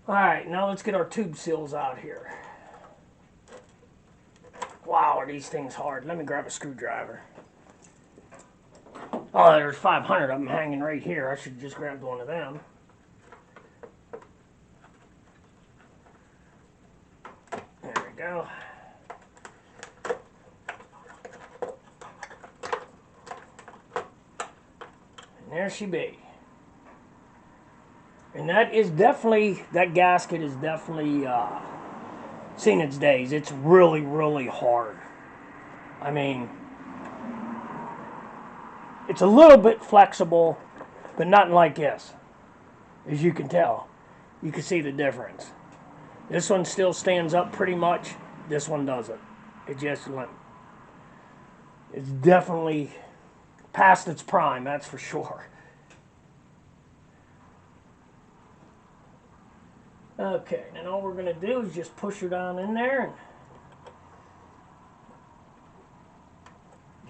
Alright, now let's get our tube seals out here. Wow, are these things hard. Let me grab a screwdriver. Oh, there's 500 of them hanging right here. I should have just grabbed one of them. There we go. And there she be. And that is definitely, that gasket is definitely seen its days. It's really, really hard. I mean, it's a little bit flexible, but nothing like this. As you can tell, you can see the difference. This one still stands up pretty much. This one doesn't. It just limp. It's definitely past its prime, that's for sure. Okay, and all we're going to do is just push her down in there and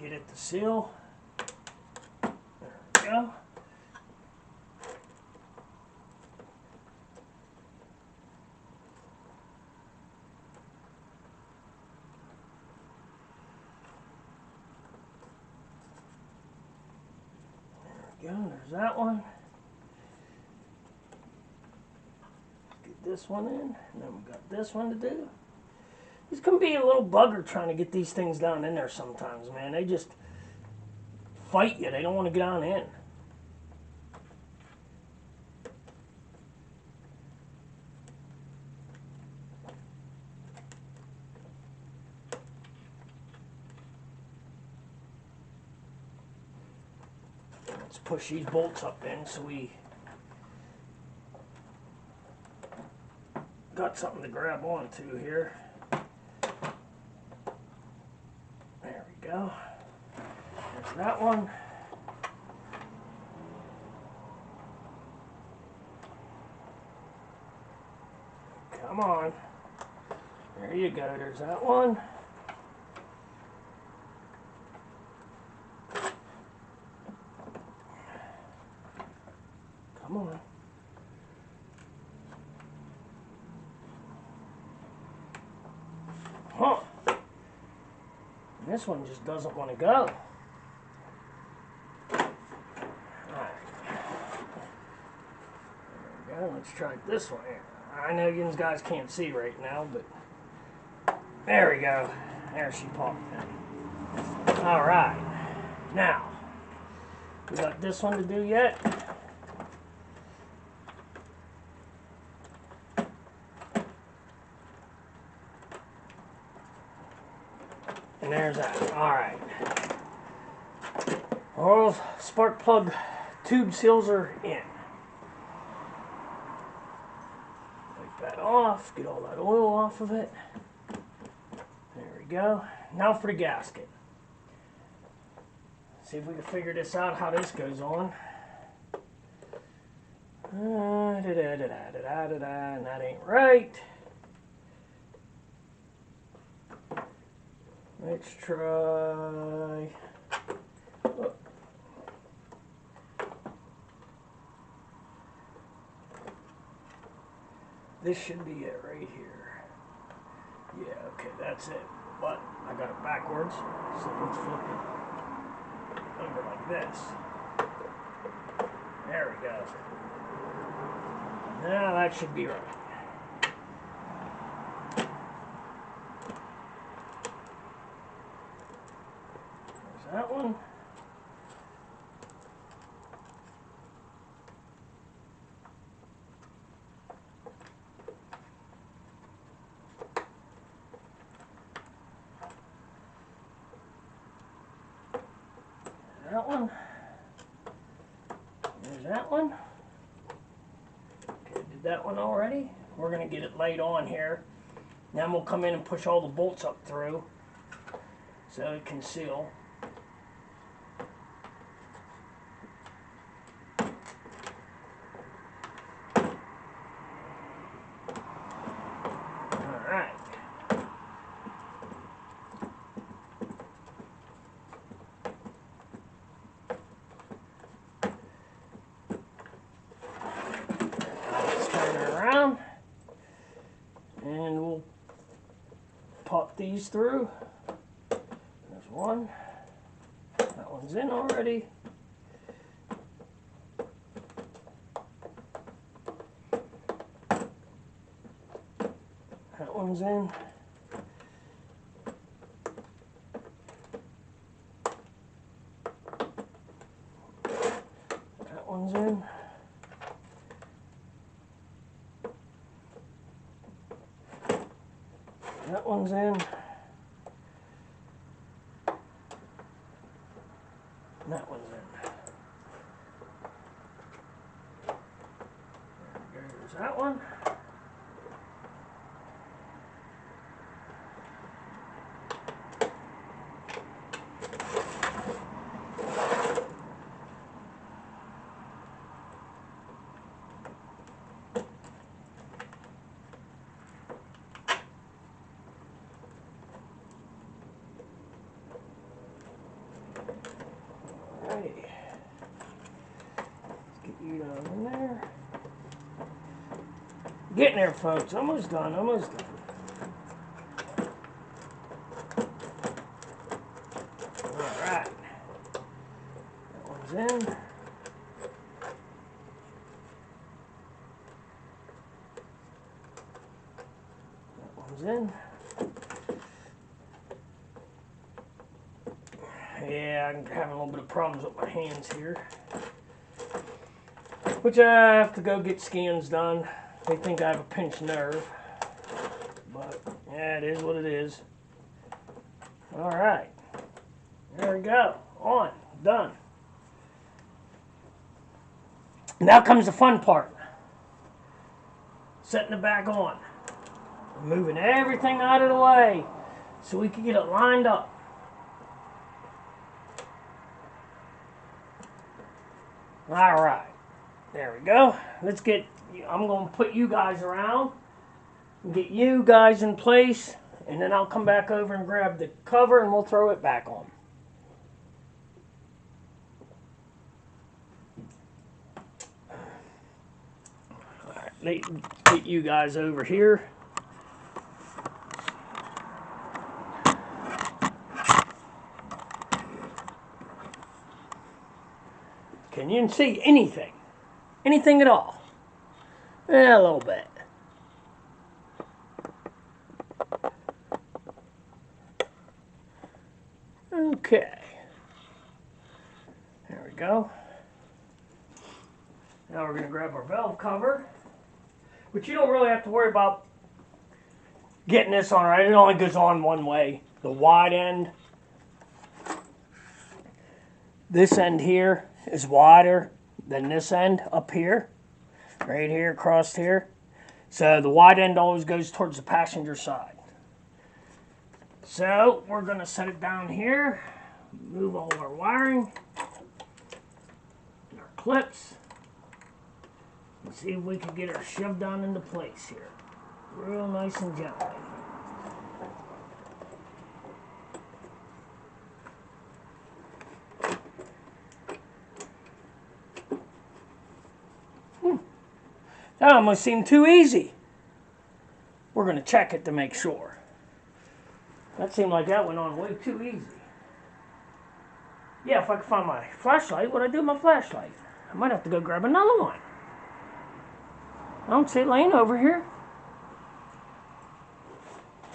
get it to seal. There we go. There's that one. Get this one in, and then we got this one to do. It's gonna be a little bugger trying to get these things down in there sometimes, man. They just fight you. They don't want to get on in. Let's push these bolts up in so we got something to grab onto here. There we go. There's that one. Come on. There you go. There's that one. Come on. Huh. And this one just doesn't want to go. Alright. There we go. Let's try it this way. I know you guys can't see right now, but there we go. There she popped in. Alright. Now, we got this one to do yet. And there's that. Alright. All spark plug tube seals are in. Wipe that off. Get all that oil off of it. There we go. Now for the gasket. See if we can figure this out, how this goes on. And that ain't right. Let's try. Oh. This should be it right here. Yeah, okay, that's it. But I got it backwards, so let's flip it over like this. There we go. Now that should be right. There's that one. That one. There's that one. Okay, did that one already. We're going to get it laid on here. Then we'll come in and push all the bolts up through so it can seal. Alright. Let's turn it around. And we'll pop these through. There's one. That one's in already. That one's in. That one's in. That one's in. And that one's in. There's that one. Alrighty. Let's get you down in there. Getting there, folks. Almost done, almost done. Alright. That one's in. That one's in. Yeah, I'm having a little bit of problems with my hands here. Which I have to go get scans done. They think I have a pinched nerve. But, yeah, it is what it is. Alright. There we go. On. Done. Now comes the fun part. Setting it back on. Moving everything out of the way so we can get it lined up. Alright. There we go. Let's get, I'm going to put you guys around and get you guys in place, and then I'll come back over and grab the cover and we'll throw it back on. Alright, let's get you guys over here. Can you see anything? Anything at all? Yeah, a little bit. Okay. There we go. Now we're going to grab our valve cover. But you don't really have to worry about getting this on right. It only goes on one way. The wide end. This end here is wider than this end up here. Right here, across here. So the wide end always goes towards the passenger side. So we're going to set it down here. Move all our wiring. And our clips. And see if we can get her shoved down into place here. Real nice and gently. That almost seemed too easy. We're going to check it to make sure. That seemed like that went on way too easy. Yeah, if I could find my flashlight, what'd I do with my flashlight? I might have to go grab another one. I don't see it laying over here.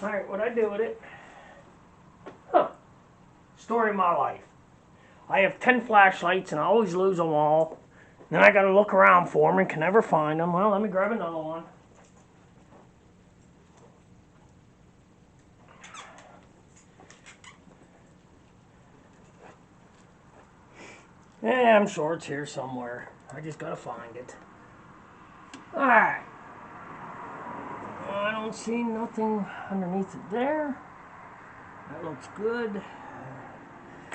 Alright, what'd I do with it? Huh. Story of my life. I have 10 flashlights and I always lose them all. Then I gotta look around for them and can never find them. Well, let me grab another one. Yeah, I'm sure it's here somewhere. I just gotta find it. Alright. I don't see nothing underneath it there. That looks good.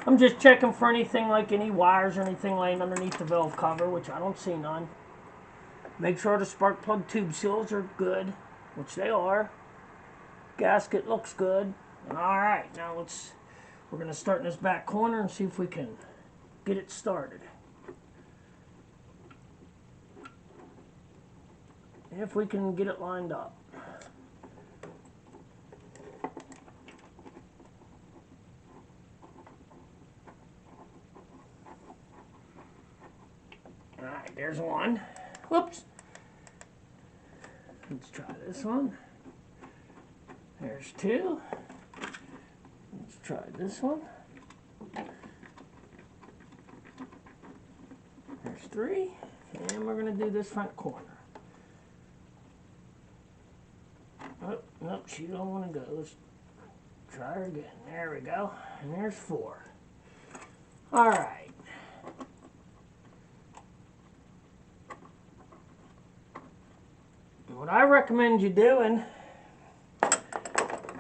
I'm just checking for anything like any wires or anything laying underneath the valve cover, which I don't see none. Make sure the spark plug tube seals are good, which they are. Gasket looks good. Alright, now we're going to start in this back corner and see if we can get it started. If we can get it lined up. There's one. Whoops. Let's try this one. There's two. Let's try this one. There's three. And we're going to do this front corner. Oh, nope, she don't want to go. Let's try her again. There we go. And there's four. All right. What I recommend you doing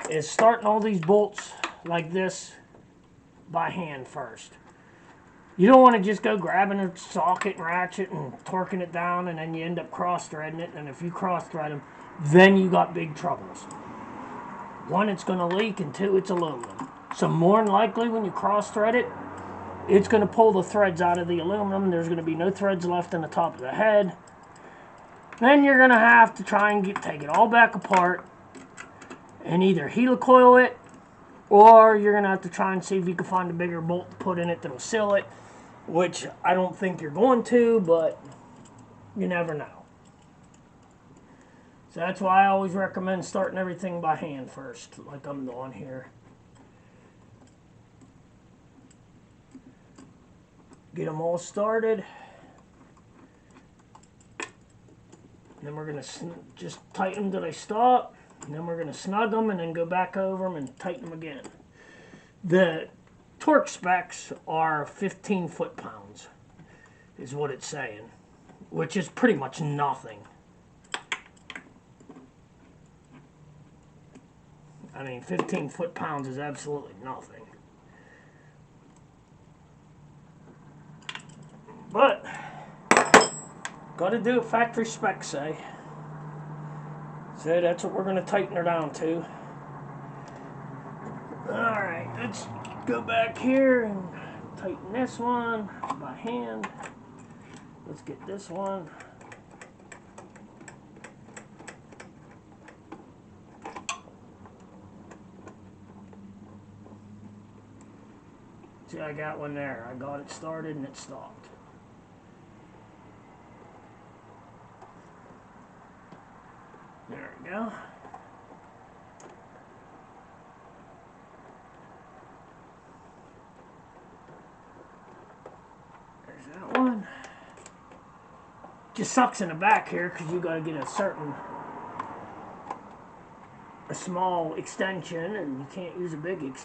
is starting all these bolts like this by hand first. You don't want to just go grabbing a socket and ratchet and torquing it down, and then you end up cross-threading it, and if you cross-thread them, then you got big troubles. One, it's going to leak, and two, it's aluminum. So more than likely when you cross-thread it, it's going to pull the threads out of the aluminum. There's going to be no threads left in the top of the head. Then you're going to have to try and take it all back apart and either helicoil it, or you're going to have to try and see if you can find a bigger bolt to put in it that'll seal it, which I don't think you're going to, but you never know. So that's why I always recommend starting everything by hand first, like I'm doing here. Get them all started. And then we're going to just tighten them till they stop. And then we're going to snug them and then go back over them and tighten them again. The torque specs are 15 foot-pounds, is what it's saying, which is pretty much nothing. I mean, 15 foot-pounds is absolutely nothing. But got to do what factory specs say. So that's what we're going to tighten her down to. Alright, let's go back here and tighten this one by hand. Let's get this one. See, I got one there. I got it started and it stopped. There we go. There's that one. Just sucks in the back here because you got to get a small extension, and you can't use a big extension.